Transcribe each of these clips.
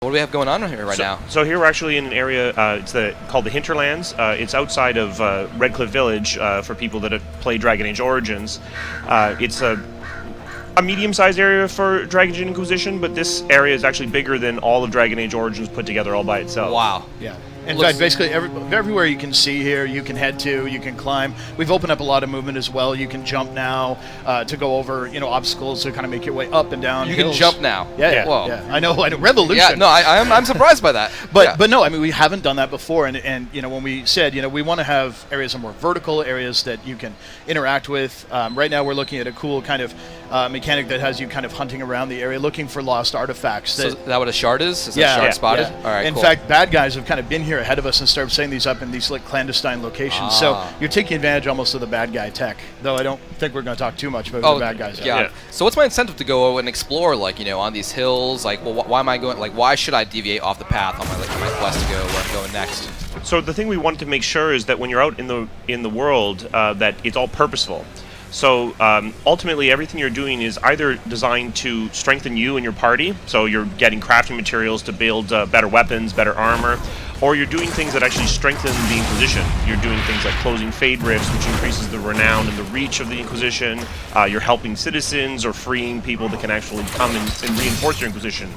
What do we have going on here right now? So here we're actually in an area, it's called the Hinterlands. It's outside of Red Cliff Village for people that have played Dragon Age Origins. It's a medium-sized area for Dragon Age Inquisition, but this area is actually bigger than all of Dragon Age Origins put together all by itself. Wow. Yeah. In fact, basically everywhere you can see here, you can head to, you can climb. We've opened up a lot of movement as well. You can jump now to go over, obstacles to kind of make your way up and down You hills. can jump now. Yeah. Whoa. Yeah. I know, Revolution. Yeah, no, I'm surprised by that. But no, I mean, we haven't done that before. And when we said, we want to have areas that are more vertical, areas that you can interact with. Right now, we're looking at a cool kind of mechanic that has you kind of hunting around the area, looking for lost artifacts. So is that what a shard is? Is Yeah, that a shard spotted? yeah. All right, In cool. fact, bad guys have kind of been here ahead of us and started setting these up in these like clandestine locations. So you're taking advantage almost of the bad guy tech. Though I don't think we're going to talk too much about the bad guys. Yeah. So what's my incentive to go and explore, on these hills? Like, well, why am I going? Like, why should I deviate off the path on my quest to go where I'm going next? So the thing we wanted to make sure is that when you're out in the world, that it's all purposeful. So ultimately, everything you're doing is either designed to strengthen you and your party, so you're getting crafting materials to build better weapons, better armor, or you're doing things that actually strengthen the Inquisition. You're doing things like closing fade rifts, which increases the renown and the reach of the Inquisition. You're helping citizens or freeing people that can actually come and reinforce your Inquisition.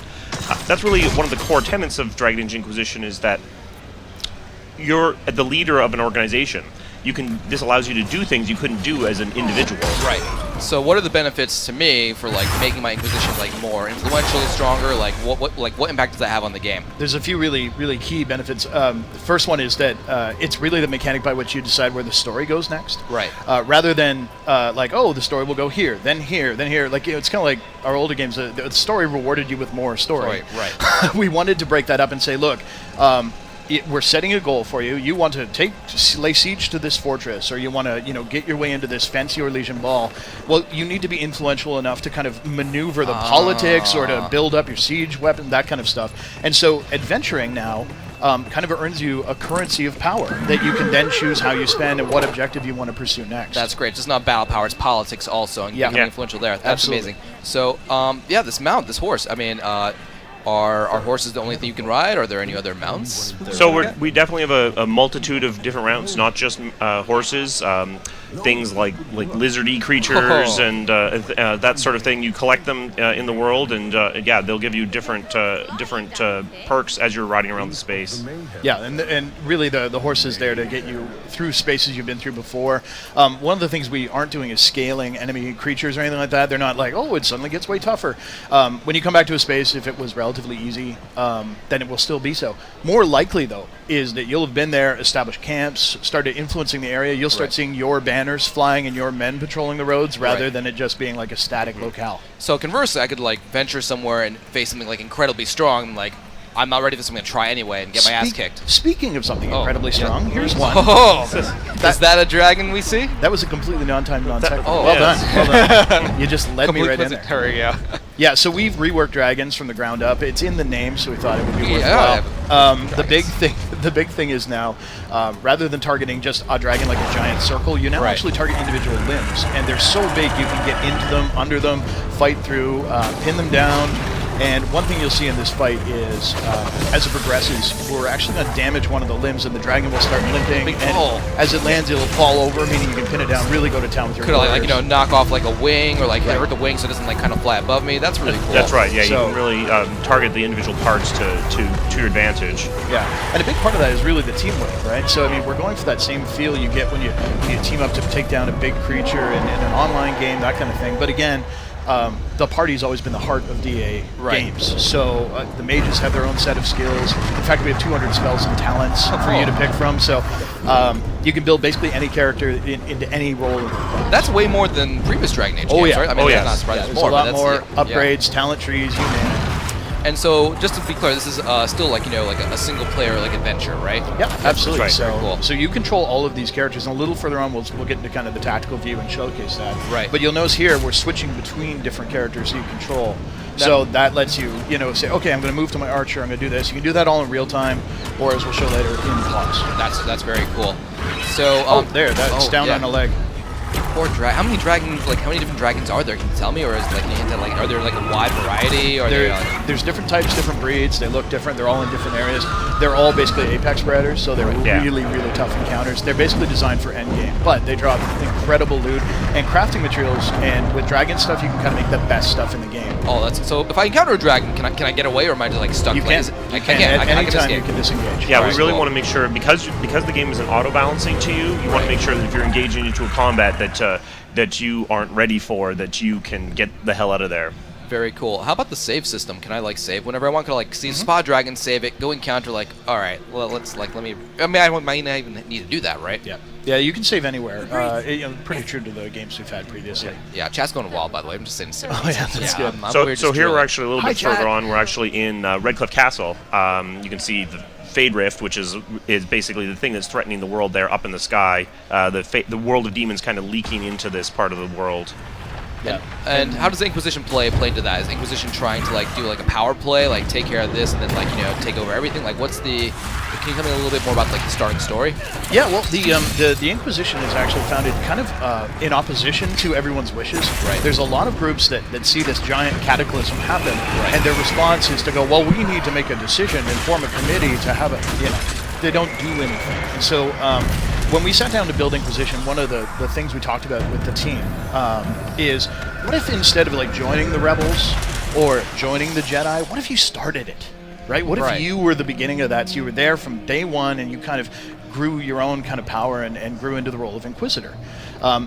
That's really one of the core tenets of Dragon Age Inquisition, is that you're the leader of an organization. This allows you to do things you couldn't do as an individual. Right. So what are the benefits to me for making my Inquisition more influential, stronger? What impact does that have on the game? There's a few really key benefits. The first one is that it's really the mechanic by which you decide where the story goes next. Right. Rather than the story will go here, then here, then here. It's kind of like our older games. The story rewarded you with more story. Right. We wanted to break that up and say, look. We're setting a goal for you. You want to lay siege to this fortress, or you want to, get your way into this fancy Orlesian ball. Well, you need to be influential enough to kind of maneuver the politics, or to build up your siege weapon, that kind of stuff. And so, adventuring now kind of earns you a currency of power that you can then choose how you spend and what objective you want to pursue next. That's great. It's not battle power; it's politics also, and becoming influential there. That's Absolutely. amazing. So, this horse. I mean. Are horses the only thing you can ride? Are there any other mounts? So we definitely have a multitude of different mounts, not just horses. Things like lizardy creatures and that sort of thing. You collect them in the world, and they'll give you different perks as you're riding around the space. Yeah, and really the horse is there to get you through spaces you've been through before. One of the things we aren't doing is scaling enemy creatures or anything like that. They're not like, oh, it suddenly gets way tougher. When you come back to a space, if it was relatively easy, then it will still be so. More likely, though, is that you'll have been there, established camps, started influencing the area. You'll start seeing your banners flying and your men patrolling the roads rather than it just being like a static locale. So conversely, I could venture somewhere and face something incredibly strong, I'm not ready for this, I'm going to try anyway and get my ass kicked. Speaking of something incredibly strong, here's one. Oh, is that a dragon we see? That was a completely non-timed, non-technical. Well done. You just led me right in there. There we go. Yeah, so we've reworked dragons from the ground up. It's in the name, so we thought it would be worthwhile. The big thing is now, rather than targeting just a dragon like a giant circle, you now actually target individual limbs, and they're so big you can get into them, under them, fight through, pin them down. And one thing you'll see in this fight is, as it progresses, we're actually going to damage one of the limbs, and the dragon will start limping. And as it lands, it'll fall over, meaning you can pin it down, really go to town with your Could I, knock off a wing, or hurt the wing so it doesn't kind of fly above me? That's really cool. That's right. Yeah, you can really target the individual parts to your advantage. Yeah, and a big part of that is really the teamwork, right? So I mean, we're going for that same feel you get when you team up to take down a big creature in an online game, that kind of thing. But again. The party's always been the heart of DA games. So the mages have their own set of skills. In fact, we have 200 spells and talents for you to pick from. So you can build basically any character into any role. That's way more than previous Dragon Age games, right? I mean, I'm not surprised. There's a lot more upgrades, talent trees, you name it. And so, just to be clear, this is still a single player adventure, right? Yep, absolutely. Right. So you control all of these characters, and a little further on we'll get into kind of the tactical view and showcase that. Right. But you'll notice here we're switching between different characters you control. So that lets you, say, okay, I'm going to move to my archer, I'm going to do this. You can do that all in real time, or as we'll show later, in class. That's very cool. So that's down on a leg. poor dragon. How many dragons? Like, how many different dragons are there? Can you tell me, or is like, are there like a wide variety? Or there's different types, different breeds. They look different. They're all in different areas. They're all basically apex predators, so they're really, really tough encounters. They're basically designed for endgame, but they drop incredible loot and crafting materials. And with dragon stuff, you can kind of make the best stuff in the game. Oh, that's so. If I encounter a dragon, can I get away, or am I just like stuck? You can. I can. At any time you can disengage. Yeah, we really want to make sure because the game isn't auto balancing to you. You want to make sure that if you're engaging into a combat that you aren't ready for, that you can get the hell out of there. Very cool. How about the save system? Can I like save whenever I want? Can I like see spot dragon, save it, go encounter like, all right, well let's like let me. I mean, I might not even need to do that, right? Yeah. Yeah, you can save anywhere. Pretty true to the games we've had previously. Yeah, chat's going wild, by the way. I'm just saying. Oh yeah, that's good. So here we're actually a little bit further on. We're actually in Redcliffe Castle. You can see the Fade Rift, which is basically the thing that's threatening the world there up in the sky. The world of demons kind of leaking into this part of the world. Yeah. And how does the Inquisition play into that? Is Inquisition trying to like do like a power play, like take care of this and then like take over everything? Like what's the? Can you tell me a little bit more about like the starting story? Yeah, well, the Inquisition is actually founded kind of in opposition to everyone's wishes. Right. There's a lot of groups that see this giant cataclysm happen, and their response is to go, well, we need to make a decision and form a committee to have a, they don't do anything. And so when we sat down to build Inquisition, one of the things we talked about with the team is, what if instead of like joining the rebels or joining the Jedi, what if you started it? Right? What if you were the beginning of that? So you were there from day one and you kind of grew your own kind of power and grew into the role of Inquisitor.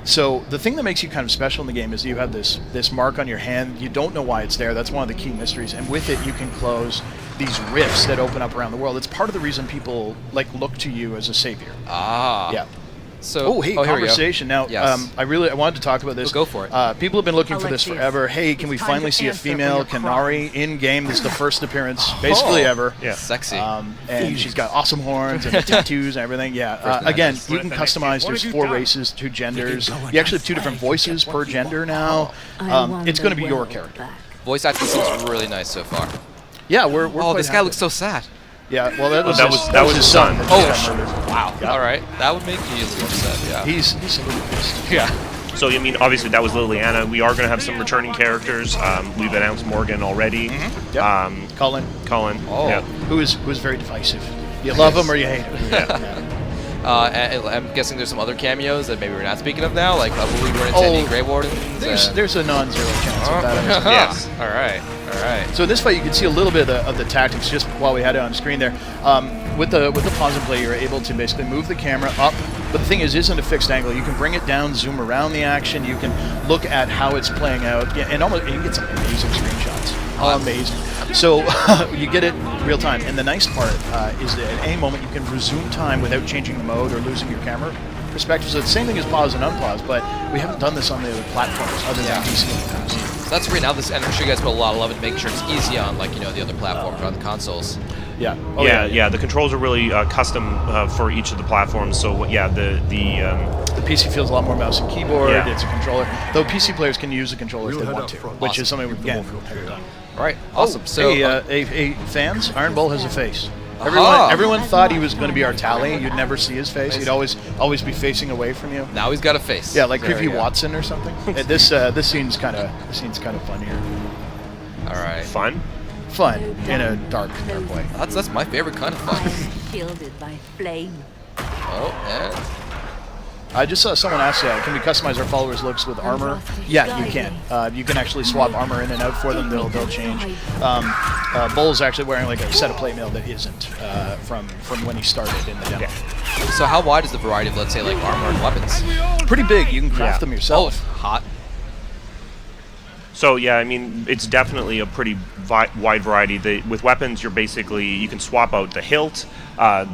So the thing that makes you kind of special in the game is you have this mark on your hand. You don't know why it's there. That's one of the key mysteries. And with it, you can close these rifts that open up around the world. It's part of the reason people like look to you as a savior. Ah. Yeah. So, conversation. Now, yes. I wanted to talk about this. Go for it. People have been looking for this forever. Hey, can we finally see a female Kenari in game? This is the first appearance, basically ever. Yeah. Sexy. And she's got awesome horns and tattoos and everything. Yeah. Again, you can customize. There's 4 races, 2 genders. You actually have 2 different voices per gender now. It's going to be your character. Voice acting seems really nice so far. Yeah, we're Oh, this guy looks so sad. Yeah, well, that was his son. Wow. Yeah. All right, that would make me a little upset. Yeah. He's a little pissed. Yeah. So, I mean, obviously that was Liliana. We are going to have some returning characters. We've announced Morgan already. Yep. Colin. Oh. Yeah. Who is very divisive. You love him or you hate him. Yeah. I'm guessing there's some other cameos that maybe we're not speaking of now. Like, will we run into any Grey Wardens? There's a non-zero chance of that. Yes. All right. So in this fight, you can see a little bit of the tactics just while we had it on screen there. With the pause and play, you're able to basically move the camera up. But the thing isn't a fixed angle. You can bring it down, zoom around the action. You can look at how it's playing out, and you get some amazing screenshots. Amazing. So you get it real time. And the nice part is that at any moment you can resume time without changing the mode or losing your camera perspective. So it's the same thing as pause and unpause, but we haven't done this on the other platforms other than PC in the past. So that's great. Now this, and I'm sure you guys put a lot of love into making sure it's easy on the other platforms or on the consoles. Yeah. Yeah. The controls are really custom for each of the platforms. So the PC feels a lot more mouse and keyboard. Yeah. It's a controller. Though PC players can use the controller if they want to, which is something we've never done. All right. Awesome. So hey, fans, Iron Bull has a face. Everyone thought he was going to be our tally. You'd never see his face. He'd always be facing away from you. Now he's got a face. Yeah, like Creepy Watson or something. This scene's kind of fun here. All right. Fun In a dark way. That's my favorite kind of fun. Shielded by flame. Oh, yeah. I just saw someone ask, can we customize our followers' looks with armor? Yeah, you can. You can actually swap armor in and out for them. They'll change. Bull's actually wearing like a set of plate mail that isn't from when he started in the demo. Yeah. So how wide is the variety of, let's say, like armor and weapons? Pretty big. You can craft them yourself. Oh, hot. So yeah, I mean, it's definitely a pretty wide variety. With weapons, you can swap out the hilt,